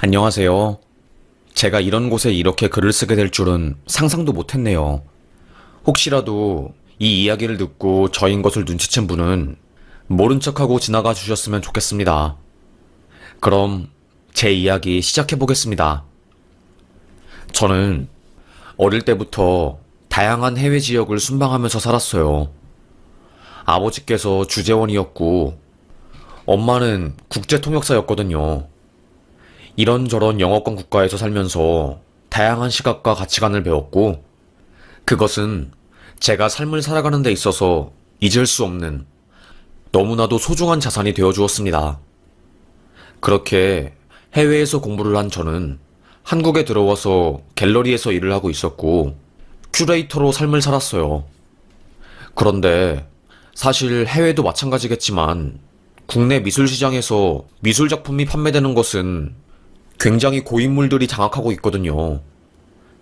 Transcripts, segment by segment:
안녕하세요. 제가 이런 곳에 이렇게 글을 쓰게 될 줄은 상상도 못했네요. 혹시라도 이 이야기를 듣고 저인 것을 눈치챈 분은 모른 척하고 지나가 주셨으면 좋겠습니다. 그럼 제 이야기 시작해 보겠습니다. 저는 어릴 때부터 다양한 해외 지역을 순방하면서 살았어요. 아버지께서 주재원이었고 엄마는 국제통역사였거든요. 이런저런 영어권 국가에서 살면서 다양한 시각과 가치관을 배웠고, 그것은 제가 삶을 살아가는 데 있어서 잊을 수 없는 너무나도 소중한 자산이 되어 주었습니다. 그렇게 해외에서 공부를 한 저는 한국에 들어와서 갤러리에서 일을 하고 있었고, 큐레이터로 삶을 살았어요. 그런데 사실 해외도 마찬가지겠지만, 국내 미술 시장에서 미술 작품이 판매되는 것은 굉장히 고인물들이 장악하고 있거든요.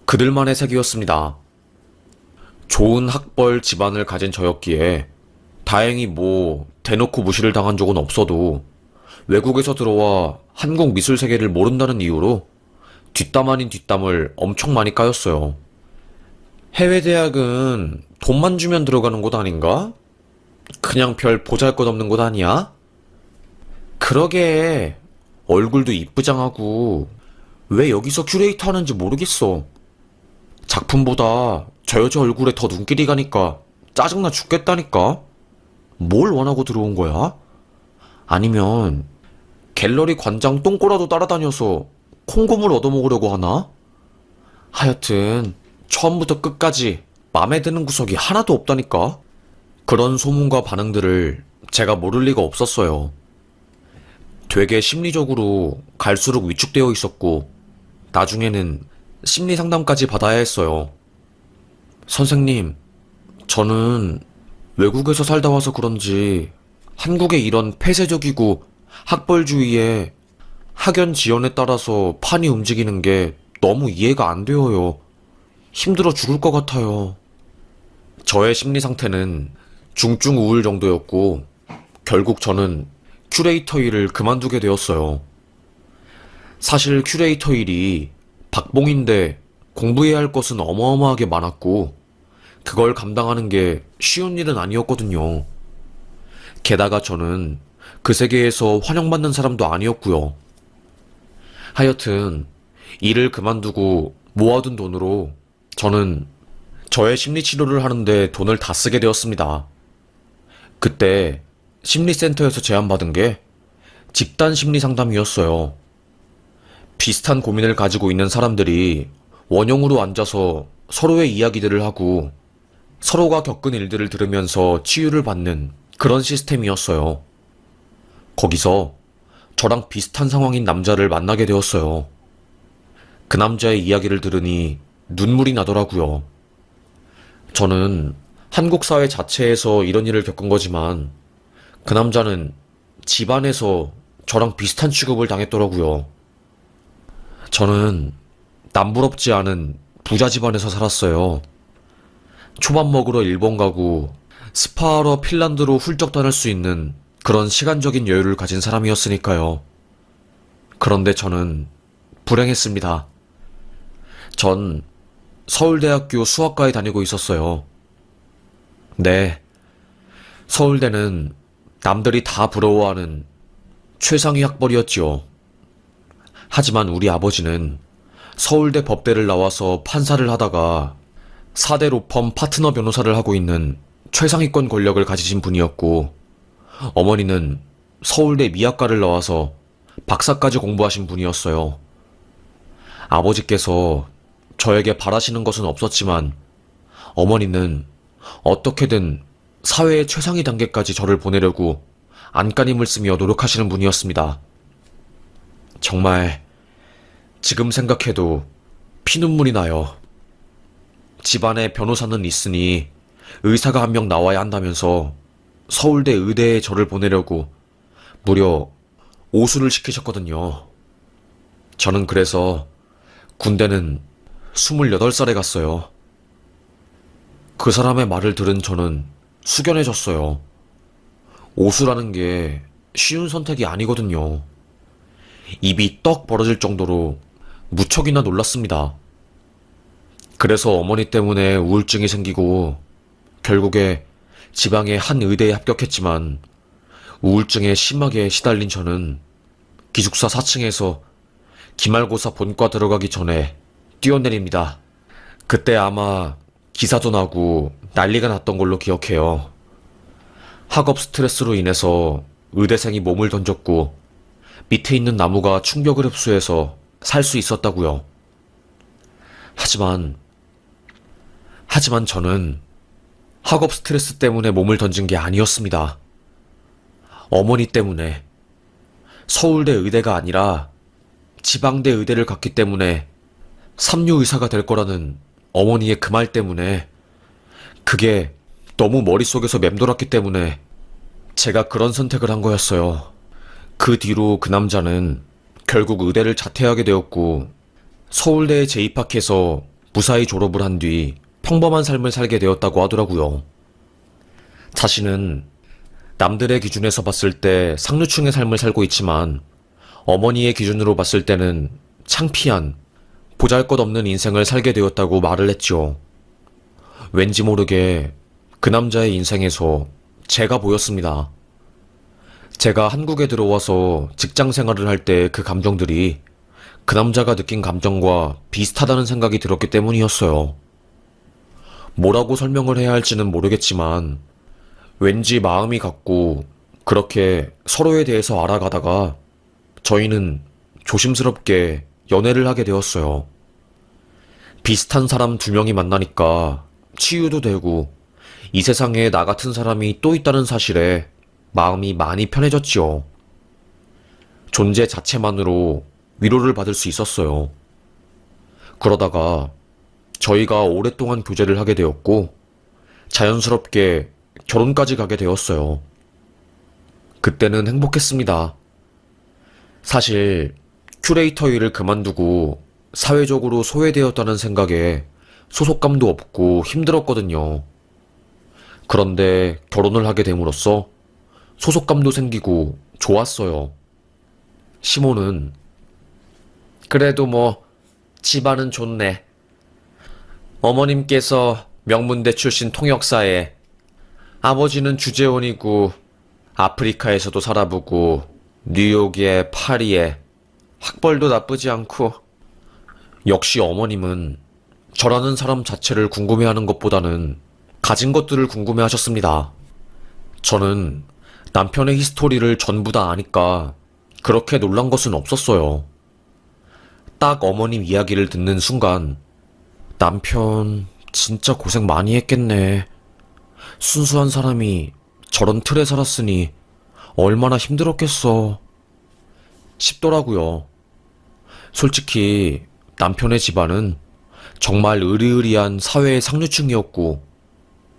그들만의 세계였습니다. 좋은 학벌 집안을 가진 저였기에 다행히 대놓고 무시를 당한 적은 없어도 외국에서 들어와 한국 미술 세계를 모른다는 이유로 뒷담 아닌 뒷담을 엄청 많이 까였어요. 해외 대학은 돈만 주면 들어가는 곳 아닌가? 그냥 별 보잘것없는 곳 아니야? 그러게 얼굴도 이쁘장하고 왜 여기서 큐레이터 하는지 모르겠어. 작품보다 저 여자 얼굴에 더 눈길이 가니까 짜증나 죽겠다니까. 뭘 원하고 들어온 거야? 아니면 갤러리 관장 똥꼬라도 따라다녀서 콩고물 얻어먹으려고 하나? 하여튼 처음부터 끝까지 맘에 드는 구석이 하나도 없다니까. 그런 소문과 반응들을 제가 모를 리가 없었어요. 되게 심리적으로 갈수록 위축되어 있었고, 나중에는 심리 상담까지 받아야 했어요. 선생님, 저는 외국에서 살다 와서 그런지 한국의 이런 폐쇄적이고 학벌주의에 학연 지연에 따라서 판이 움직이는 게 너무 이해가 안 되어요. 힘들어 죽을 것 같아요. 저의 심리 상태는 중증 우울 정도였고, 결국 저는 큐레이터 일을 그만두게 되었어요. 사실 큐레이터 일이 박봉인데 공부해야 할 것은 어마어마하게 많았고, 그걸 감당하는 게 쉬운 일은 아니었거든요. 게다가 저는 그 세계에서 환영받는 사람도 아니었고요. 하여튼 일을 그만두고 모아둔 돈으로 저는 저의 심리치료를 하는데 돈을 다 쓰게 되었습니다. 그때 심리센터에서 제안받은 게 집단 심리 상담이었어요. 비슷한 고민을 가지고 있는 사람들이 원형으로 앉아서 서로의 이야기들을 하고 서로가 겪은 일들을 들으면서 치유를 받는 그런 시스템이었어요. 거기서 저랑 비슷한 상황인 남자를 만나게 되었어요. 그 남자의 이야기를 들으니 눈물이 나더라고요. 저는 한국 사회 자체에서 이런 일을 겪은 거지만 그 남자는 집안에서 저랑 비슷한 취급을 당했더라고요. 저는 남부럽지 않은 부자 집안에서 살았어요. 초밥 먹으러 일본 가고 스파하러 핀란드로 훌쩍 다닐 수 있는 그런 시간적인 여유를 가진 사람이었으니까요. 그런데 저는 불행했습니다. 전 서울대학교 수학과에 다니고 있었어요. 네, 서울대는 남들이 다 부러워하는 최상위 학벌이었지요. 하지만 우리 아버지는 서울대 법대를 나와서 판사를 하다가 4대 로펌 파트너 변호사를 하고 있는 최상위권 권력을 가지신 분이었고, 어머니는 서울대 미학과를 나와서 박사까지 공부하신 분이었어요. 아버지께서 저에게 바라시는 것은 없었지만, 어머니는 어떻게든 사회의 최상위 단계까지 저를 보내려고 안간힘을 쓰며 노력하시는 분이었습니다. 정말 지금 생각해도 피눈물이 나요. 집안에 변호사는 있으니 의사가 한 명 나와야 한다면서 서울대 의대에 저를 보내려고 무려 오수를 시키셨거든요. 저는 그래서 군대는 28살에 갔어요. 그 사람의 말을 들은 저는 숙연해졌어요. 오수라는 게 쉬운 선택이 아니거든요. 입이 떡 벌어질 정도로 무척이나 놀랐습니다. 그래서 어머니 때문에 우울증이 생기고 결국에 지방의 한 의대에 합격했지만 우울증에 심하게 시달린 저는 기숙사 4층에서 기말고사 본과 들어가기 전에 뛰어내립니다. 그때 아마 기사도 나고 난리가 났던 걸로 기억해요. 학업 스트레스로 인해서 의대생이 몸을 던졌고 밑에 있는 나무가 충격을 흡수해서 살 수 있었다고요. 하지만 저는 학업 스트레스 때문에 몸을 던진 게 아니었습니다. 어머니 때문에 서울대 의대가 아니라 지방대 의대를 갔기 때문에 삼류 의사가 될 거라는 어머니의 그 말 때문에 그게 너무 머릿속에서 맴돌았기 때문에 제가 그런 선택을 한 거였어요. 그 뒤로 그 남자는 결국 의대를 자퇴하게 되었고 서울대에 재입학해서 무사히 졸업을 한 뒤 평범한 삶을 살게 되었다고 하더라고요. 자신은 남들의 기준에서 봤을 때 상류층의 삶을 살고 있지만 어머니의 기준으로 봤을 때는 창피한 보잘것없는 인생을 살게 되었다고 말을 했죠. 왠지 모르게 그 남자의 인생에서 제가 보였습니다. 제가 한국에 들어와서 직장 생활을 할 때 그 감정들이 그 남자가 느낀 감정과 비슷하다는 생각이 들었기 때문이었어요. 뭐라고 설명을 해야 할지는 모르겠지만 왠지 마음이 같고 그렇게 서로에 대해서 알아가다가 저희는 조심스럽게 연애를 하게 되었어요. 비슷한 사람 두 명이 만나니까 치유도 되고 이 세상에 나 같은 사람이 또 있다는 사실에 마음이 많이 편해졌지요. 존재 자체만으로 위로를 받을 수 있었어요. 그러다가 저희가 오랫동안 교제를 하게 되었고 자연스럽게 결혼까지 가게 되었어요. 그때는 행복했습니다. 사실 큐레이터 일을 그만두고 사회적으로 소외되었다는 생각에 소속감도 없고 힘들었거든요. 그런데 결혼을 하게 됨으로써 소속감도 생기고 좋았어요. 시모는 그래도 뭐 집안은 좋네. 어머님께서 명문대 출신 통역사에 아버지는 주재원이고 아프리카에서도 살아보고 뉴욕에 파리에 학벌도 나쁘지 않고 역시 어머님은 저라는 사람 자체를 궁금해하는 것보다는 가진 것들을 궁금해하셨습니다. 저는 남편의 히스토리를 전부 다 아니까 그렇게 놀란 것은 없었어요. 딱 어머님 이야기를 듣는 순간 남편 진짜 고생 많이 했겠네. 순수한 사람이 저런 틀에 살았으니 얼마나 힘들었겠어 싶더라고요. 솔직히 남편의 집안은 정말 으리으리한 사회의 상류층이었고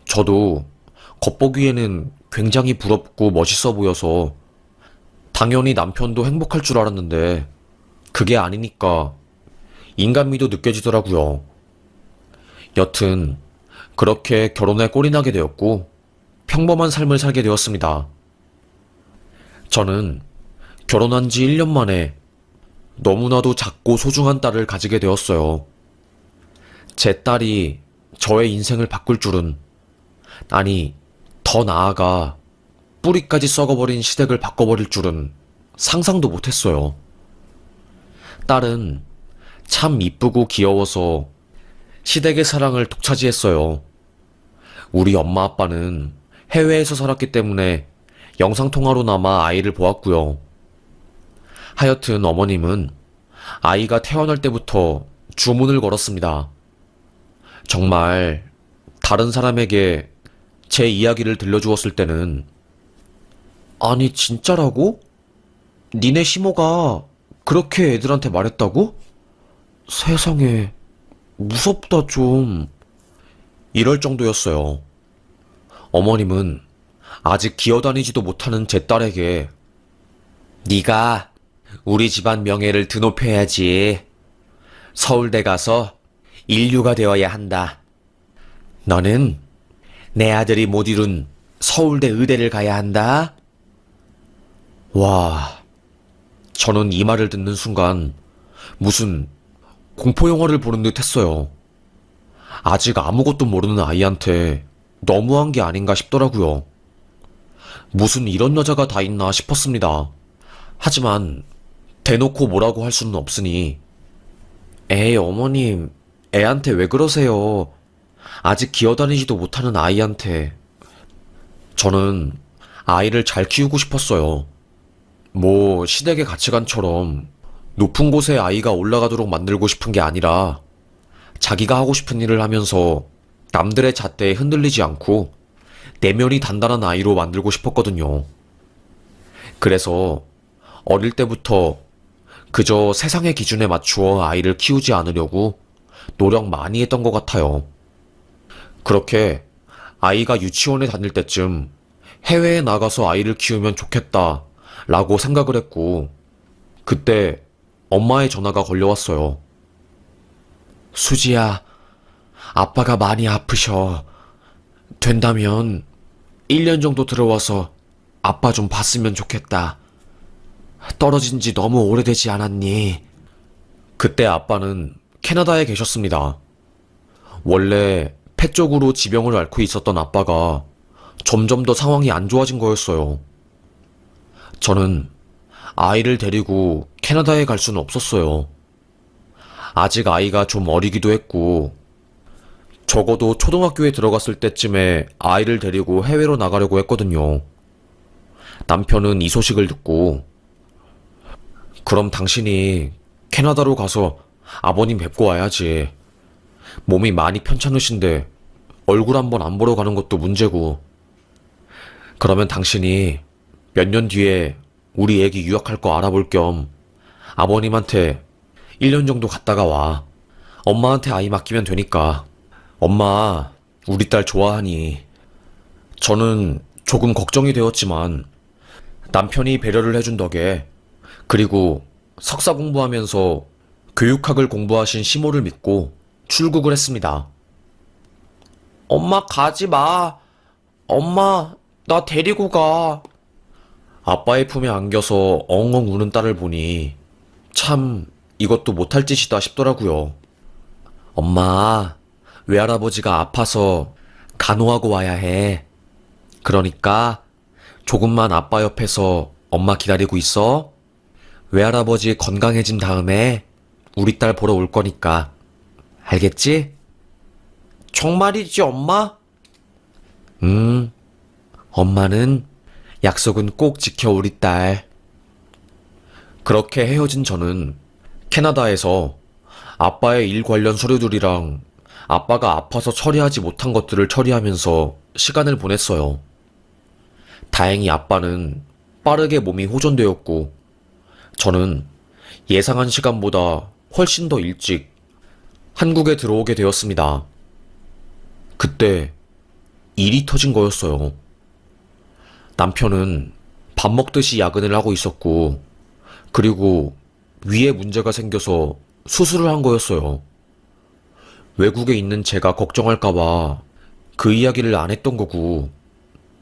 저도 겉보기에는 굉장히 부럽고 멋있어 보여서 당연히 남편도 행복할 줄 알았는데 그게 아니니까 인간미도 느껴지더라고요. 여튼 그렇게 결혼에 꼴이 나게 되었고 평범한 삶을 살게 되었습니다. 저는 결혼한 지 1년 만에 너무나도 작고 소중한 딸을 가지게 되었어요. 제 딸이 저의 인생을 바꿀 줄은, 아니, 더 나아가 뿌리까지 썩어버린 시댁을 바꿔버릴 줄은 상상도 못했어요. 딸은 참 이쁘고 귀여워서 시댁의 사랑을 독차지했어요. 우리 엄마 아빠는 해외에서 살았기 때문에 영상통화로나마 아이를 보았고요. 하여튼 어머님은 아이가 태어날 때부터 주문을 걸었습니다. 정말 다른 사람에게 제 이야기를 들려주었을 때는 아니 진짜라고? 니네 시모가 그렇게 애들한테 말했다고? 세상에 무섭다 좀 이럴 정도였어요. 어머님은 아직 기어다니지도 못하는 제 딸에게 네가 우리 집안 명예를 드높여야지. 서울대 가서 인류가 되어야 한다. 너는 내 아들이 못 이룬 서울대 의대를 가야 한다. 와, 저는 이 말을 듣는 순간 무슨 공포 영화를 보는 듯 했어요. 아직 아무것도 모르는 아이한테 너무한 게 아닌가 싶더라고요. 무슨 이런 여자가 다 있나 싶었습니다. 하지만 대놓고 뭐라고 할 수는 없으니 에이 어머님 애한테 왜 그러세요? 아직 기어다니지도 못하는 아이한테. 저는 아이를 잘 키우고 싶었어요. 뭐 시댁의 가치관처럼 높은 곳에 아이가 올라가도록 만들고 싶은 게 아니라 자기가 하고 싶은 일을 하면서 남들의 잣대에 흔들리지 않고 내면이 단단한 아이로 만들고 싶었거든요. 그래서 어릴 때부터 그저 세상의 기준에 맞추어 아이를 키우지 않으려고 노력 많이 했던 것 같아요. 그렇게 아이가 유치원에 다닐 때쯤 해외에 나가서 아이를 키우면 좋겠다 라고 생각을 했고, 그때 엄마의 전화가 걸려왔어요. 수지야, 아빠가 많이 아프셔. 된다면 1년 정도 들어와서 아빠 좀 봤으면 좋겠다. 떨어진 지 너무 오래되지 않았니? 그때 아빠는 캐나다에 계셨습니다. 원래 폐 쪽으로 지병을 앓고 있었던 아빠가 점점 더 상황이 안 좋아진 거였어요. 저는 아이를 데리고 캐나다에 갈 수는 없었어요. 아직 아이가 좀 어리기도 했고, 적어도 초등학교에 들어갔을 때쯤에 아이를 데리고 해외로 나가려고 했거든요. 남편은 이 소식을 듣고, 그럼 당신이 캐나다로 가서 아버님 뵙고 와야지. 몸이 많이 편찮으신데 얼굴 한번 안 보러 가는 것도 문제고. 그러면 당신이 몇 년 뒤에 우리 애기 유학할 거 알아볼 겸 아버님한테 1년 정도 갔다가 와. 엄마한테 아이 맡기면 되니까. 엄마, 우리 딸 좋아하니. 저는 조금 걱정이 되었지만 남편이 배려를 해준 덕에, 그리고 석사 공부하면서 교육학을 공부하신 시모를 믿고 출국을 했습니다. 엄마 가지 마. 엄마, 나 데리고 가. 아빠의 품에 안겨서 엉엉 우는 딸을 보니 참 이것도 못할 짓이다 싶더라고요. 엄마, 외할아버지가 아파서 간호하고 와야 해. 그러니까 조금만 아빠 옆에서 엄마 기다리고 있어. 외할아버지 건강해진 다음에 우리 딸 보러 올 거니까. 알겠지? 정말이지, 엄마? 엄마는 약속은 꼭 지켜, 우리 딸. 그렇게 헤어진 저는 캐나다에서 아빠의 일 관련 서류들이랑 아빠가 아파서 처리하지 못한 것들을 처리하면서 시간을 보냈어요. 다행히 아빠는 빠르게 몸이 호전되었고, 저는 예상한 시간보다 훨씬 더 일찍 한국에 들어오게 되었습니다. 그때 일이 터진 거였어요. 남편은 밥 먹듯이 야근을 하고 있었고, 그리고 위에 문제가 생겨서 수술을 한 거였어요. 외국에 있는 제가 걱정할까봐 그 이야기를 안 했던 거고,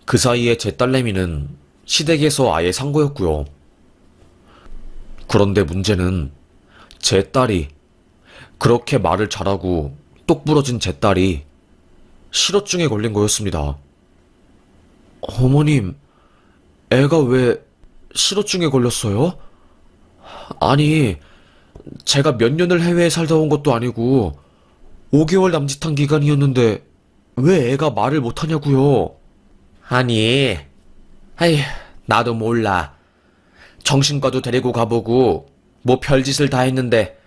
그 사이에 제 딸내미는 시댁에서 아예 산 거였고요. 그런데 문제는 제 딸이, 그렇게 말을 잘하고 똑부러진 제 딸이 실어증에 걸린 거였습니다. 어머님, 애가 왜 실어증에 걸렸어요? 아니, 제가 몇 년을 해외에 살다 온 것도 아니고 5개월 남짓한 기간이었는데 왜 애가 말을 못하냐고요? 아니, 나도 몰라. 정신과도 데리고 가보고 뭐 별짓을 다 했는데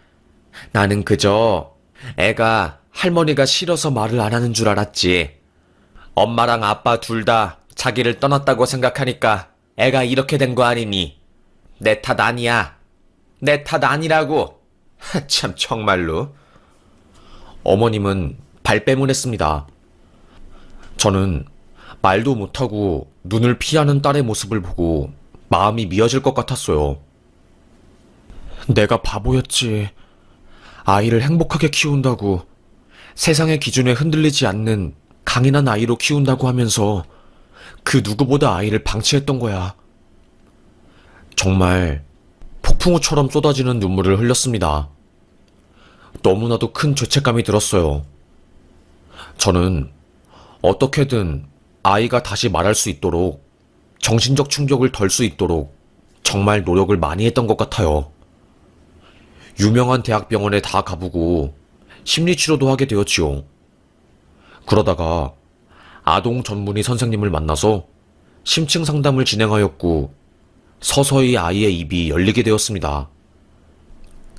나는 그저 애가 할머니가 싫어서 말을 안 하는 줄 알았지. 엄마랑 아빠 둘 다 자기를 떠났다고 생각하니까 애가 이렇게 된 거 아니니. 내 탓 아니야. 내 탓 아니라고. 참 정말로. 어머님은 발뺌을 했습니다. 저는 말도 못하고 눈을 피하는 딸의 모습을 보고 마음이 미어질 것 같았어요. 내가 바보였지. 아이를 행복하게 키운다고, 세상의 기준에 흔들리지 않는 강인한 아이로 키운다고 하면서 그 누구보다 아이를 방치했던 거야. 정말 폭풍우처럼 쏟아지는 눈물을 흘렸습니다. 너무나도 큰 죄책감이 들었어요. 저는 어떻게든 아이가 다시 말할 수 있도록, 정신적 충격을 덜 수 있도록 정말 노력을 많이 했던 것 같아요. 유명한 대학병원에 다 가보고 심리치료도 하게 되었지요. 그러다가 아동 전문의 선생님을 만나서 심층 상담을 진행하였고 서서히 아이의 입이 열리게 되었습니다.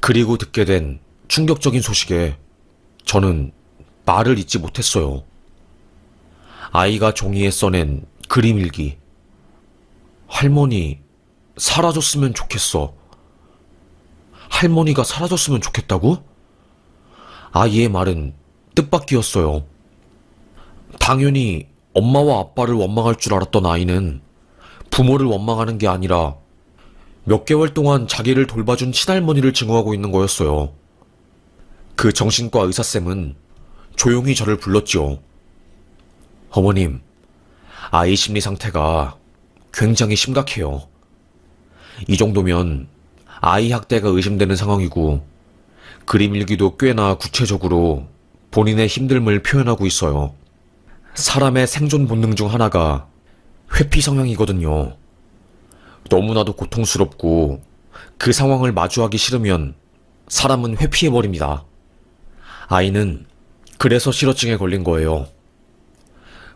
그리고 듣게 된 충격적인 소식에 저는 말을 잇지 못했어요. 아이가 종이에 써낸 그림 일기. 할머니, 사라졌으면 좋겠어. 할머니가 사라졌으면 좋겠다고? 아이의 말은 뜻밖이었어요. 당연히 엄마와 아빠를 원망할 줄 알았던 아이는 부모를 원망하는 게 아니라 몇 개월 동안 자기를 돌봐준 친할머니를 증오하고 있는 거였어요. 그 정신과 의사쌤은 조용히 저를 불렀죠. 어머님, 아이 심리 상태가 굉장히 심각해요. 이 정도면 아이 학대가 의심되는 상황이고 그림 일기도 꽤나 구체적으로 본인의 힘듦을 표현하고 있어요. 사람의 생존 본능 중 하나가 회피 성향이거든요. 너무나도 고통스럽고 그 상황을 마주하기 싫으면 사람은 회피해버립니다. 아이는 그래서 실어증에 걸린 거예요.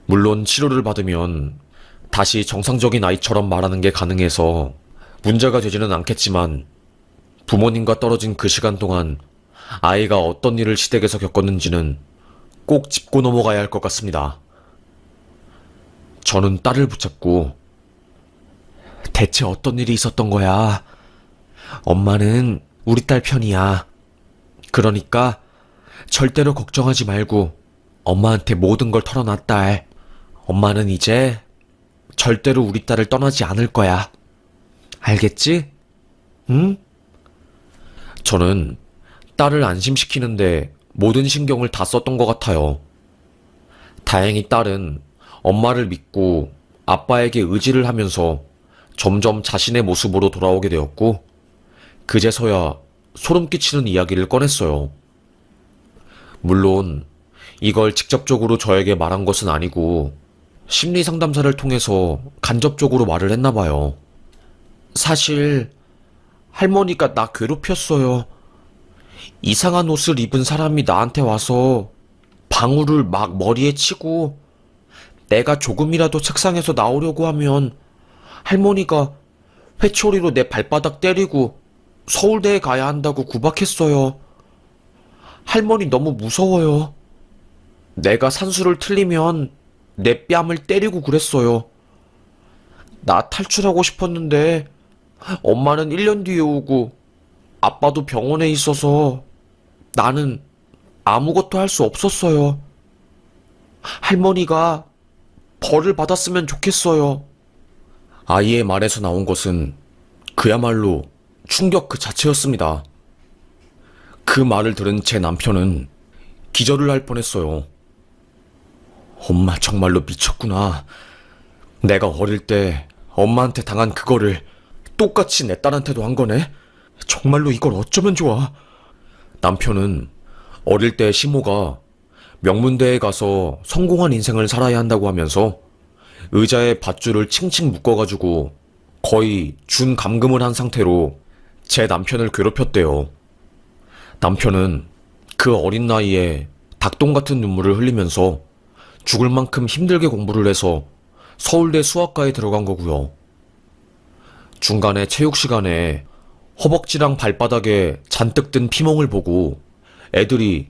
물론 치료를 받으면 다시 정상적인 아이처럼 말하는 게 가능해서 문제가 되지는 않겠지만 부모님과 떨어진 그 시간 동안 아이가 어떤 일을 시댁에서 겪었는지는 꼭 짚고 넘어가야 할 것 같습니다. 저는 딸을 붙잡고 대체 어떤 일이 있었던 거야? 엄마는 우리 딸 편이야. 그러니까 절대로 걱정하지 말고 엄마한테 모든 걸 털어놔, 딸. 엄마는 이제 절대로 우리 딸을 떠나지 않을 거야. 알겠지? 응? 저는 딸을 안심시키는데 모든 신경을 다 썼던 것 같아요. 다행히 딸은 엄마를 믿고 아빠에게 의지를 하면서 점점 자신의 모습으로 돌아오게 되었고, 그제서야 소름 끼치는 이야기를 꺼냈어요. 물론 이걸 직접적으로 저에게 말한 것은 아니고 심리 상담사를 통해서 간접적으로 말을 했나 봐요. 사실 할머니가 나 괴롭혔어요. 이상한 옷을 입은 사람이 나한테 와서 방울을 막 머리에 치고 내가 조금이라도 책상에서 나오려고 하면 할머니가 회초리로 내 발바닥 때리고 서울대에 가야 한다고 구박했어요. 할머니 너무 무서워요. 내가 산수를 틀리면 내 뺨을 때리고 그랬어요. 나 탈출하고 싶었는데 엄마는 1년 뒤에 오고 아빠도 병원에 있어서 나는 아무것도 할 수 없었어요. 할머니가 벌을 받았으면 좋겠어요. 아이의 말에서 나온 것은 그야말로 충격 그 자체였습니다. 그 말을 들은 제 남편은 기절을 할 뻔했어요. 엄마 정말로 미쳤구나. 내가 어릴 때 엄마한테 당한 그거를 똑같이 내 딸한테도 한 거네? 정말로 이걸 어쩌면 좋아. 남편은 어릴 때 시모가 명문대에 가서 성공한 인생을 살아야 한다고 하면서 의자에 밧줄을 칭칭 묶어가지고 거의 준 감금을 한 상태로 제 남편을 괴롭혔대요. 남편은 그 어린 나이에 닭똥 같은 눈물을 흘리면서 죽을 만큼 힘들게 공부를 해서 서울대 수학과에 들어간 거고요. 중간에 체육 시간에 허벅지랑 발바닥에 잔뜩 든 피멍을 보고 애들이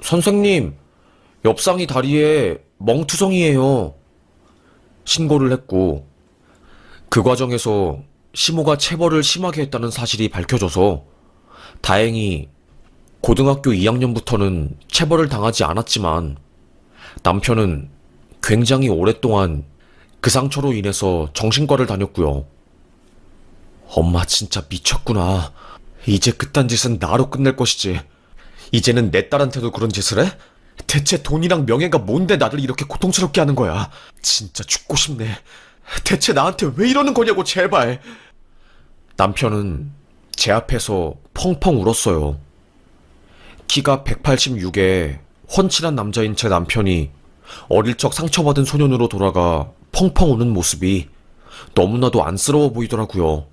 선생님, 옆상이 다리에 멍투성이에요. 신고를 했고, 그 과정에서 시모가 체벌을 심하게 했다는 사실이 밝혀져서 다행히 고등학교 2학년부터는 체벌을 당하지 않았지만 남편은 굉장히 오랫동안 그 상처로 인해서 정신과를 다녔고요. 엄마 진짜 미쳤구나. 이제 그딴 짓은 나로 끝낼 것이지. 이제는 내 딸한테도 그런 짓을 해? 대체 돈이랑 명예가 뭔데 나를 이렇게 고통스럽게 하는 거야? 진짜 죽고 싶네. 대체 나한테 왜 이러는 거냐고, 제발. 남편은 제 앞에서 펑펑 울었어요. 키가 186에 훤칠한 남자인 제 남편이 어릴 적 상처받은 소년으로 돌아가 펑펑 우는 모습이 너무나도 안쓰러워 보이더라고요.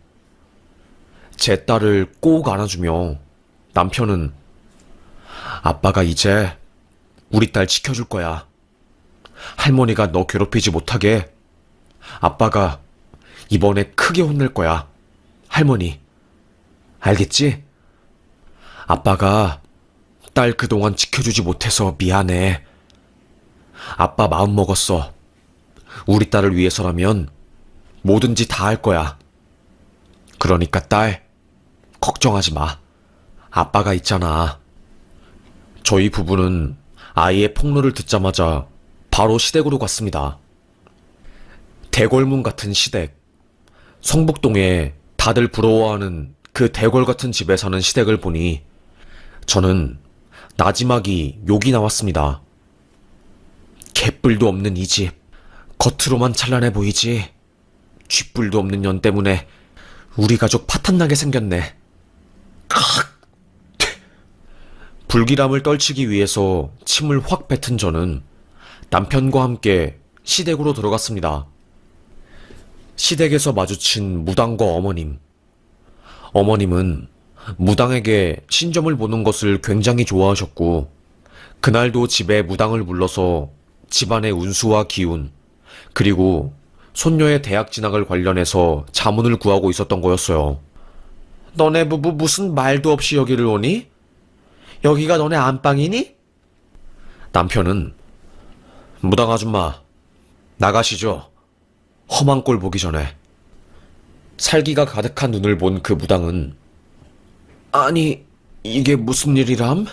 제 딸을 꼭 안아주며 남편은 아빠가 이제 우리 딸 지켜줄 거야. 할머니가 너 괴롭히지 못하게 아빠가 이번에 크게 혼낼 거야. 할머니, 알겠지? 아빠가 딸 그동안 지켜주지 못해서 미안해. 아빠 마음 먹었어. 우리 딸을 위해서라면 뭐든지 다 할 거야. 그러니까 딸, 걱정하지 마. 아빠가 있잖아. 저희 부부는 아이의 폭로를 듣자마자 바로 시댁으로 갔습니다. 대궐문 같은 시댁. 성북동에 다들 부러워하는 그 대궐 같은 집에 사는 시댁을 보니 저는 나지막이 욕이 나왔습니다. 개뿔도 없는 이 집. 겉으로만 찬란해 보이지. 쥐뿔도 없는 년 때문에 우리 가족 파탄나게 생겼네. 불길함을 떨치기 위해서 침을 확 뱉은 저는 남편과 함께 시댁으로 들어갔습니다. 시댁에서 마주친 무당과 어머님. 어머님은 무당에게 신점을 보는 것을 굉장히 좋아하셨고, 그날도 집에 무당을 불러서 집안의 운수와 기운, 그리고 손녀의 대학 진학을 관련해서 자문을 구하고 있었던 거였어요. 너네 부부 무슨 말도 없이 여기를 오니? 여기가 너네 안방이니? 남편은 무당 아줌마, 나가시죠. 험한 꼴 보기 전에. 살기가 가득한 눈을 본 그 무당은 아니, 이게 무슨 일이람?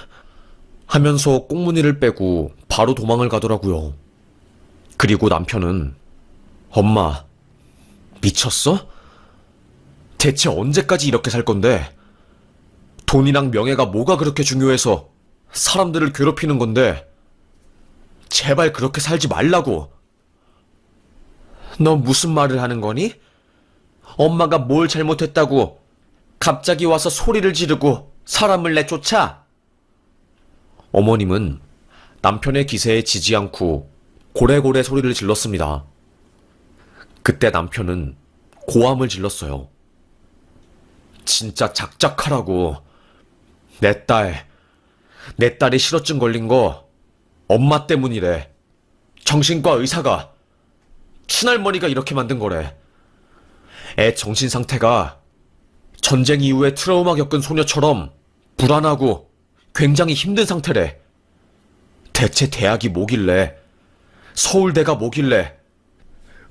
하면서 꽁무니를 빼고 바로 도망을 가더라고요. 그리고 남편은 엄마, 미쳤어? 대체 언제까지 이렇게 살 건데? 돈이랑 명예가 뭐가 그렇게 중요해서 사람들을 괴롭히는 건데? 제발 그렇게 살지 말라고. 너 무슨 말을 하는 거니? 엄마가 뭘 잘못했다고 갑자기 와서 소리를 지르고 사람을 내쫓아? 어머님은 남편의 기세에 지지 않고 고래고래 소리를 질렀습니다. 그때 남편은 고함을 질렀어요. 진짜 작작하라고. 내 딸이 실어증 걸린 거 엄마 때문이래. 정신과 의사가, 친할머니가 이렇게 만든 거래. 애 정신 상태가 전쟁 이후에 트라우마 겪은 소녀처럼 불안하고 굉장히 힘든 상태래. 대체 대학이 뭐길래, 서울대가 뭐길래,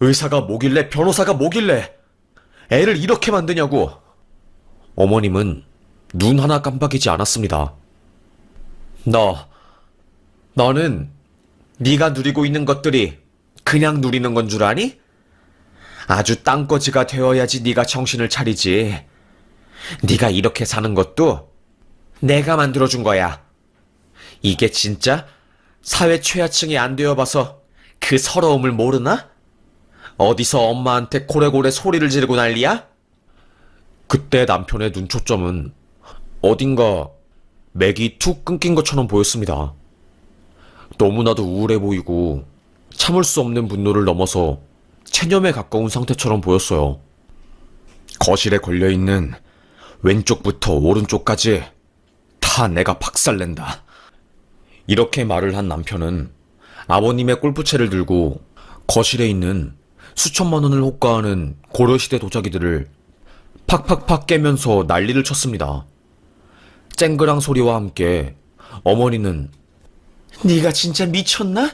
의사가 뭐길래, 변호사가 뭐길래 애를 이렇게 만드냐고. 어머님은 눈 하나 깜빡이지 않았습니다. 너는 네가 누리고 있는 것들이 그냥 누리는 건 줄 아니? 아주 땅거지가 되어야지 네가 정신을 차리지. 네가 이렇게 사는 것도 내가 만들어준 거야. 이게 진짜 사회 최하층이 안 되어봐서 그 서러움을 모르나? 어디서 엄마한테 고래고래 소리를 지르고 난리야? 그때 남편의 눈초점은 어딘가 맥이 툭 끊긴 것처럼 보였습니다. 너무나도 우울해 보이고 참을 수 없는 분노를 넘어서 체념에 가까운 상태처럼 보였어요. 거실에 걸려있는 왼쪽부터 오른쪽까지 다 내가 박살낸다. 이렇게 말을 한 남편은 아버님의 골프채를 들고 거실에 있는 수천만 원을 호가하는 고려시대 도자기들을 팍팍팍 깨면서 난리를 쳤습니다. 쨍그랑 소리와 함께 어머니는 네가 진짜 미쳤나?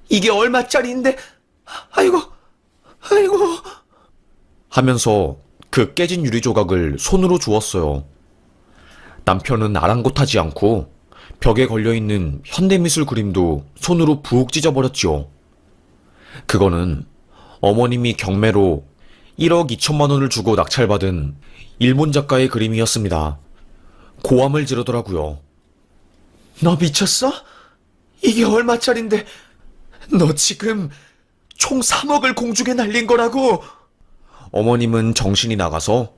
이게 얼마짜리인데? 아이고 하면서 그 깨진 유리 조각을 손으로 주웠어요. 남편은 아랑곳하지 않고 벽에 걸려있는 현대미술 그림도 손으로 푹 찢어버렸지요. 그거는 어머님이 경매로 1억 2천만 원을 주고 낙찰받은 일본 작가의 그림이었습니다. 고함을 지르더라고요. 너 미쳤어? 이게 얼마짜린데? 너 지금 총 3억을 공중에 날린 거라고! 어머님은 정신이 나가서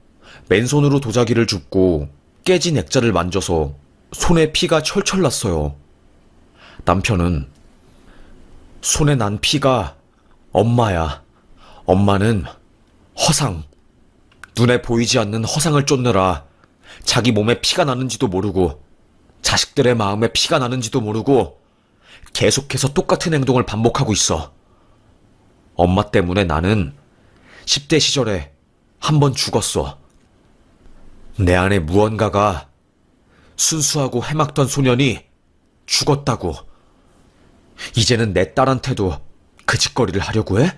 맨손으로 도자기를 줍고 깨진 액자를 만져서 손에 피가 철철 났어요. 남편은 손에 난 피가 엄마야. 엄마는 허상. 눈에 보이지 않는 허상을 쫓느라 자기 몸에 피가 나는지도 모르고 자식들의 마음에 피가 나는지도 모르고 계속해서 똑같은 행동을 반복하고 있어. 엄마 때문에 나는 10대 시절에 한 번 죽었어. 내 안에 무언가가 순수하고 해맑던 소년이 죽었다고. 이제는 내 딸한테도 그 짓거리를 하려고 해?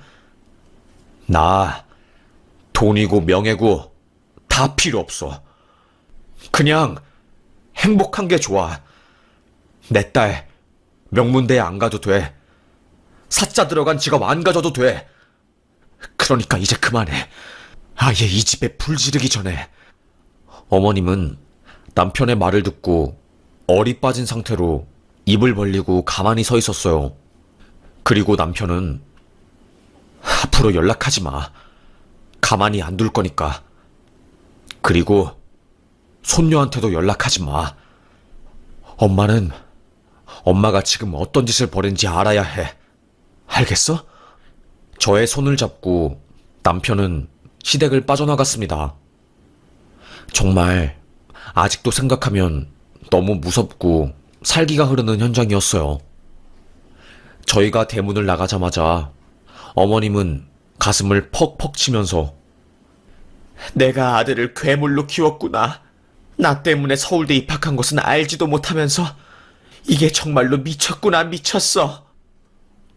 나 돈이고 명예고 다 필요 없어. 그냥 행복한 게 좋아. 내 딸 명문대에 안 가도 돼. 사자 들어간 직업 안 가져도 돼. 그러니까 이제 그만해. 아예 이 집에 불 지르기 전에. 어머님은 남편의 말을 듣고 얼이 빠진 상태로 입을 벌리고 가만히 서 있었어요. 그리고 남편은 앞으로 연락하지 마. 가만히 안 둘 거니까. 그리고 손녀한테도 연락하지 마. 엄마는 엄마가 지금 어떤 짓을 벌인지 알아야 해. 알겠어? 저의 손을 잡고 남편은 시댁을 빠져나갔습니다. 정말 아직도 생각하면 너무 무섭고 살기가 흐르는 현장이었어요. 저희가 대문을 나가자마자 어머님은 가슴을 퍽퍽 치면서 내가 아들을 괴물로 키웠구나. 나 때문에 서울대 입학한 것은 알지도 못하면서 이게 정말로 미쳤구나 미쳤어.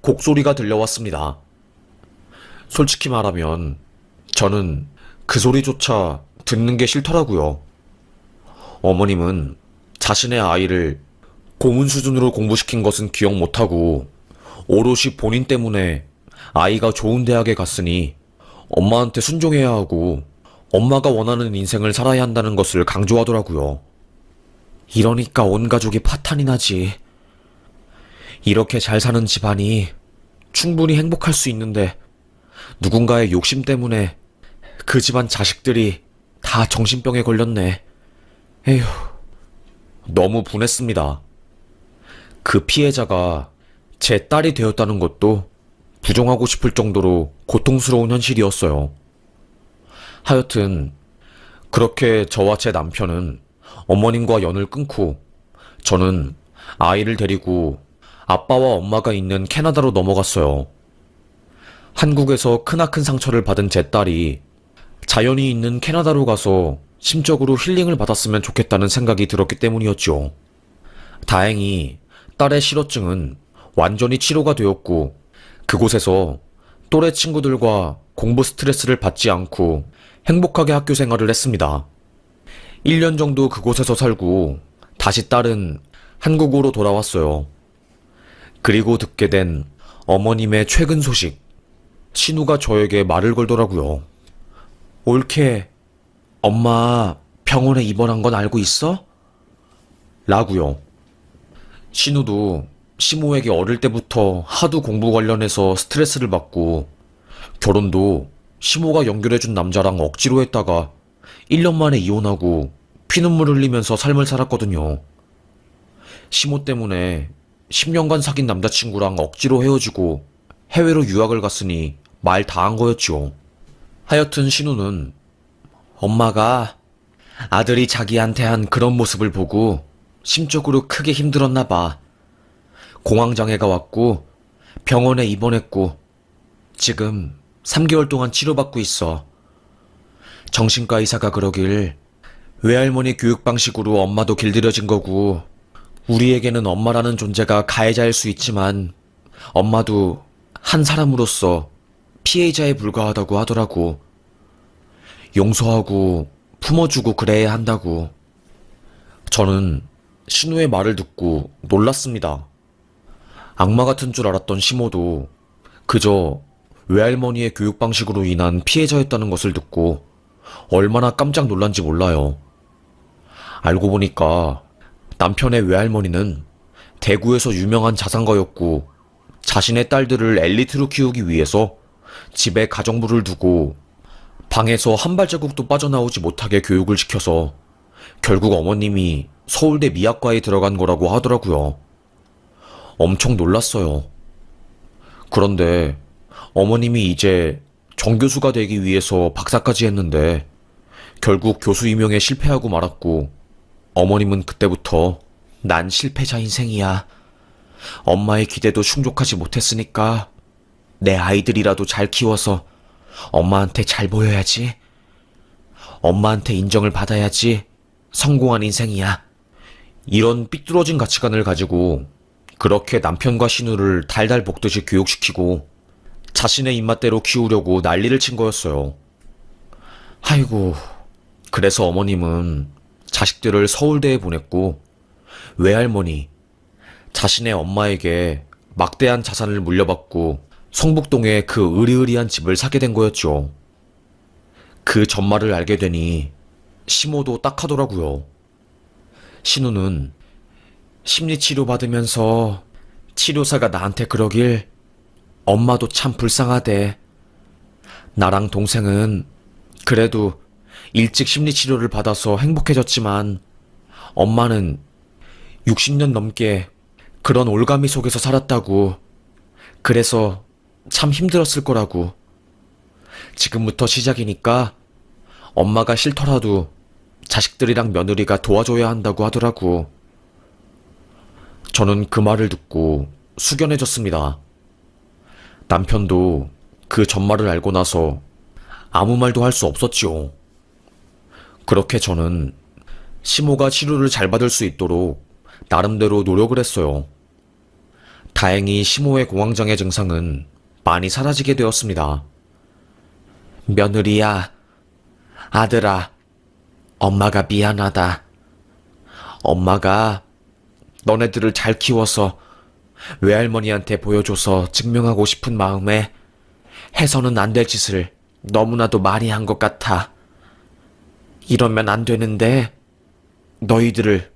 곡소리가 들려왔습니다. 솔직히 말하면 저는 그 소리조차 듣는 게 싫더라고요. 어머님은 자신의 아이를 고문 수준으로 공부시킨 것은 기억 못하고 오롯이 본인 때문에 아이가 좋은 대학에 갔으니 엄마한테 순종해야 하고 엄마가 원하는 인생을 살아야 한다는 것을 강조하더라고요. 이러니까 온 가족이 파탄이 나지. 이렇게 잘 사는 집안이 충분히 행복할 수 있는데 누군가의 욕심 때문에 그 집안 자식들이 다 정신병에 걸렸네. 에휴, 너무 분했습니다. 그 피해자가 제 딸이 되었다는 것도 부정하고 싶을 정도로 고통스러운 현실이었어요. 하여튼 그렇게 저와 제 남편은 어머님과 연을 끊고 저는 아이를 데리고 아빠와 엄마가 있는 캐나다로 넘어갔어요. 한국에서 크나큰 상처를 받은 제 딸이 자연이 있는 캐나다로 가서 심적으로 힐링을 받았으면 좋겠다는 생각이 들었기 때문이었죠. 다행히 딸의 실어증은 완전히 치료가 되었고 그곳에서 또래 친구들과 공부 스트레스를 받지 않고 행복하게 학교 생활을 했습니다. 1년 정도 그곳에서 살고 다시 딸은 한국으로 돌아왔어요. 그리고 듣게 된 어머님의 최근 소식. 신우가 저에게 말을 걸더라고요. 올케, 엄마 병원에 입원한 건 알고 있어? 라고요. 신우도 시모에게 어릴 때부터 하도 공부 관련해서 스트레스를 받고 결혼도 시모가 연결해준 남자랑 억지로 했다가 1년 만에 이혼하고 피눈물 흘리면서 삶을 살았거든요. 시모 때문에 10년간 사귄 남자친구랑 억지로 헤어지고 해외로 유학을 갔으니 말 다 한 거였죠. 하여튼 신우는 엄마가 아들이 자기한테 한 그런 모습을 보고 심적으로 크게 힘들었나 봐. 공황장애가 왔고 병원에 입원했고 지금 3개월 동안 치료받고 있어. 정신과 의사가 그러길 외할머니 교육 방식으로 엄마도 길들여진 거고 우리에게는 엄마라는 존재가 가해자일 수 있지만 엄마도 한 사람으로서 피해자에 불과하다고 하더라고. 용서하고 품어주고 그래야 한다고. 저는 신우의 말을 듣고 놀랐습니다. 악마 같은 줄 알았던 시모도 그저 외할머니의 교육 방식으로 인한 피해자였다는 것을 듣고 얼마나 깜짝 놀란지 몰라요. 알고 보니까 남편의 외할머니는 대구에서 유명한 자산가였고 자신의 딸들을 엘리트로 키우기 위해서 집에 가정부를 두고 방에서 한 발자국도 빠져나오지 못하게 교육을 시켜서 결국 어머님이 서울대 미학과에 들어간 거라고 하더라고요. 엄청 놀랐어요. 그런데 어머님이 이제 정교수가 되기 위해서 박사까지 했는데 결국 교수 임용에 실패하고 말았고, 어머님은 그때부터 난 실패자 인생이야. 엄마의 기대도 충족하지 못했으니까 내 아이들이라도 잘 키워서 엄마한테 잘 보여야지. 엄마한테 인정을 받아야지 성공한 인생이야. 이런 삐뚤어진 가치관을 가지고 그렇게 남편과 신우를 달달 볶듯이 교육시키고 자신의 입맛대로 키우려고 난리를 친 거였어요. 아이고, 그래서 어머님은 자식들을 서울대에 보냈고 외할머니, 자신의 엄마에게 막대한 자산을 물려받고 성북동에 그 으리으리한 집을 사게 된 거였죠. 그 전말을 알게 되니 시모도 딱 하더라고요. 신우는 심리치료 받으면서 치료사가 나한테 그러길 엄마도 참 불쌍하대. 나랑 동생은 그래도 일찍 심리치료를 받아서 행복해졌지만 엄마는 60년 넘게 그런 올가미 속에서 살았다고. 그래서 참 힘들었을 거라고. 지금부터 시작이니까 엄마가 싫더라도 자식들이랑 며느리가 도와줘야 한다고 하더라고. 저는 그 말을 듣고 숙연해졌습니다. 남편도 그 전말을 알고 나서 아무 말도 할 수 없었지요. 그렇게 저는 시모가 치료를 잘 받을 수 있도록 나름대로 노력을 했어요. 다행히 시모의 공황장애 증상은 많이 사라지게 되었습니다. 며느리야, 아들아, 엄마가 미안하다. 엄마가 너네들을 잘 키워서 외할머니한테 보여줘서 증명하고 싶은 마음에 해서는 안 될 짓을 너무나도 많이 한 것 같아. 이러면 안 되는데 너희들을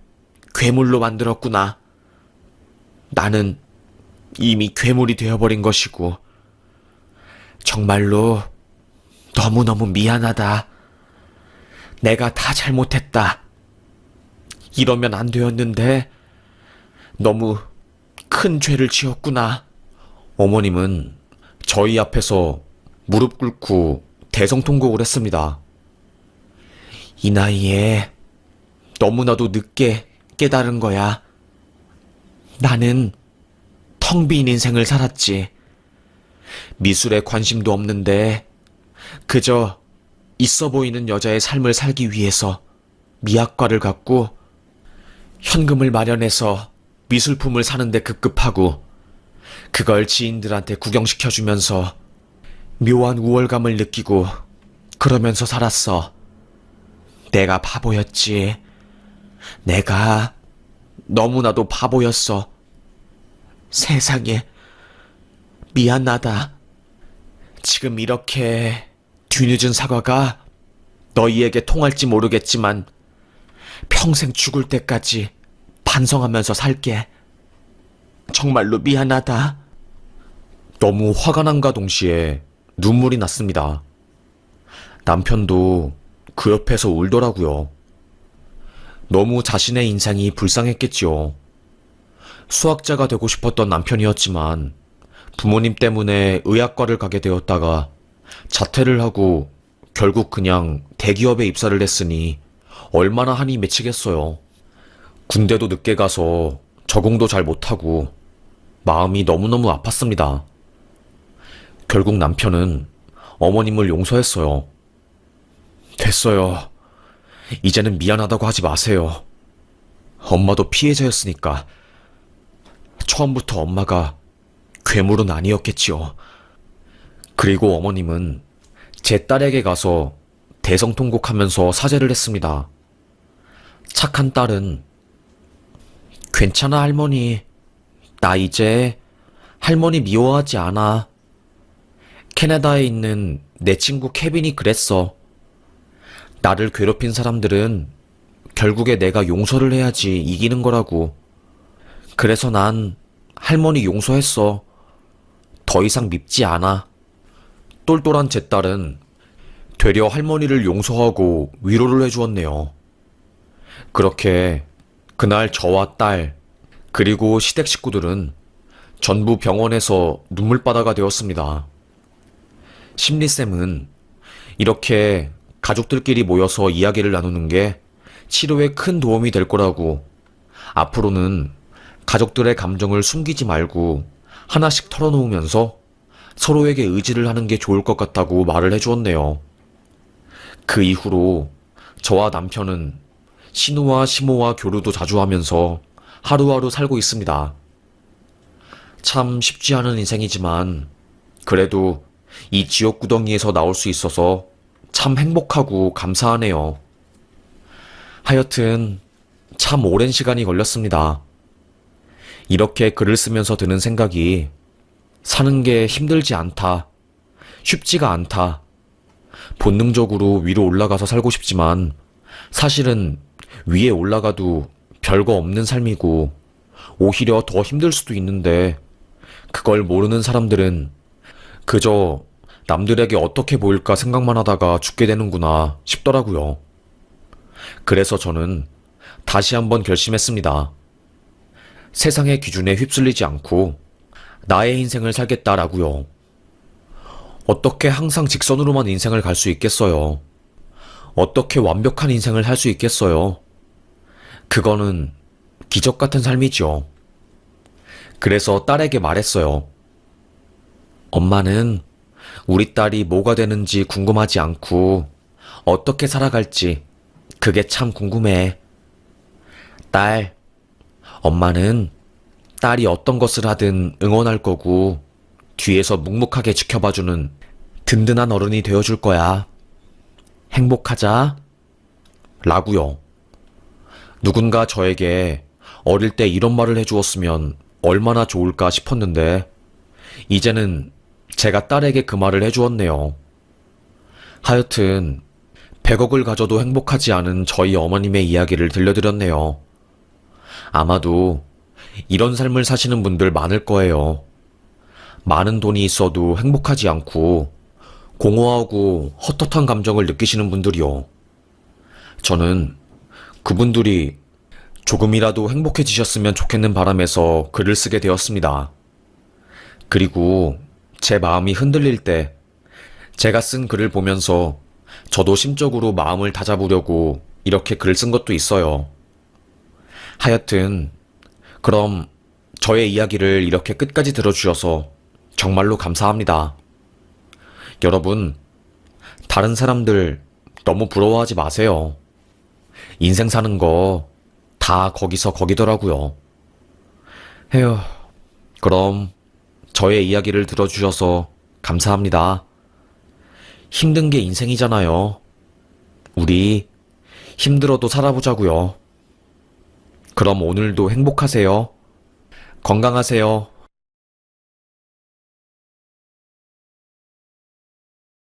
괴물로 만들었구나. 나는 이미 괴물이 되어버린 것이고 정말로 너무너무 미안하다. 내가 다 잘못했다. 이러면 안 되었는데 너무 큰 죄를 지었구나. 어머님은 저희 앞에서 무릎 꿇고 대성통곡을 했습니다. 이 나이에 너무나도 늦게 깨달은 거야. 나는 텅 빈 인생을 살았지. 미술에 관심도 없는데 그저 있어 보이는 여자의 삶을 살기 위해서 미학과를 갔고 현금을 마련해서 미술품을 사는데 급급하고 그걸 지인들한테 구경시켜주면서 묘한 우월감을 느끼고 그러면서 살았어. 내가 바보였지. 내가 너무나도 바보였어. 세상에 미안하다. 지금 이렇게 뒤늦은 사과가 너희에게 통할지 모르겠지만 평생 죽을 때까지 반성하면서 살게. 정말로 미안하다. 너무 화가 난과 동시에 눈물이 났습니다. 남편도 그 옆에서 울더라고요. 너무 자신의 인생이 불쌍했겠지요. 수학자가 되고 싶었던 남편이었지만 부모님 때문에 의학과를 가게 되었다가 자퇴를 하고 결국 그냥 대기업에 입사를 했으니 얼마나 한이 맺히겠어요. 군대도 늦게 가서 적응도 잘 못하고 마음이 너무너무 아팠습니다. 결국 남편은 어머님을 용서했어요. 됐어요. 이제는 미안하다고 하지 마세요. 엄마도 피해자였으니까. 처음부터 엄마가 괴물은 아니었겠지요. 그리고 어머님은 제 딸에게 가서 대성통곡하면서 사죄를 했습니다. 착한 딸은 괜찮아 할머니. 나 이제 할머니 미워하지 않아. 캐나다에 있는 내 친구 케빈이 그랬어. 나를 괴롭힌 사람들은 결국에 내가 용서를 해야지 이기는 거라고. 그래서 난 할머니 용서했어. 더 이상 밉지 않아. 똘똘한 제 딸은 되려 할머니를 용서하고 위로를 해주었네요. 그렇게 그날 저와 딸, 그리고 시댁 식구들은 전부 병원에서 눈물바다가 되었습니다. 심리쌤은 이렇게 가족들끼리 모여서 이야기를 나누는 게 치료에 큰 도움이 될 거라고, 앞으로는 가족들의 감정을 숨기지 말고 하나씩 털어놓으면서 서로에게 의지를 하는 게 좋을 것 같다고 말을 해주었네요. 그 이후로 저와 남편은 신우와 시모와 교류도 자주 하면서 하루하루 살고 있습니다. 참 쉽지 않은 인생이지만 그래도 이 지옥구덩이에서 나올 수 있어서 참 행복하고 감사하네요. 하여튼 참 오랜 시간이 걸렸습니다. 이렇게 글을 쓰면서 드는 생각이 사는 게 힘들지 않다, 쉽지가 않다, 본능적으로 위로 올라가서 살고 싶지만 사실은 위에 올라가도 별거 없는 삶이고 오히려 더 힘들 수도 있는데 그걸 모르는 사람들은 그저 남들에게 어떻게 보일까 생각만 하다가 죽게 되는구나 싶더라고요. 그래서 저는 다시 한번 결심했습니다. 세상의 기준에 휩쓸리지 않고 나의 인생을 살겠다라고요. 어떻게 항상 직선으로만 인생을 갈 수 있겠어요? 어떻게 완벽한 인생을 할 수 있겠어요? 그거는 기적 같은 삶이죠. 그래서 딸에게 말했어요. 엄마는 우리 딸이 뭐가 되는지 궁금하지 않고 어떻게 살아갈지 그게 참 궁금해. 딸, 엄마는 딸이 어떤 것을 하든 응원할 거고 뒤에서 묵묵하게 지켜봐주는 든든한 어른이 되어줄 거야. 행복하자. 라고요. 누군가 저에게 어릴 때 이런 말을 해주었으면 얼마나 좋을까 싶었는데 이제는 제가 딸에게 그 말을 해주었네요. 하여튼 100억을 가져도 행복하지 않은 저희 어머님의 이야기를 들려드렸네요. 아마도 이런 삶을 사시는 분들 많을 거예요. 많은 돈이 있어도 행복하지 않고 공허하고 헛헛한 감정을 느끼시는 분들이요. 저는 그분들이 조금이라도 행복해지셨으면 좋겠는 바람에서 글을 쓰게 되었습니다. 그리고 제 마음이 흔들릴 때 제가 쓴 글을 보면서 저도 심적으로 마음을 다잡으려고 이렇게 글을 쓴 것도 있어요. 하여튼 그럼 저의 이야기를 이렇게 끝까지 들어주셔서 정말로 감사합니다. 여러분, 다른 사람들 너무 부러워하지 마세요. 인생 사는 거 다 거기서 거기더라고요. 에휴, 그럼 저의 이야기를 들어주셔서 감사합니다. 힘든 게 인생이잖아요. 우리 힘들어도 살아보자고요. 그럼 오늘도 행복하세요. 건강하세요.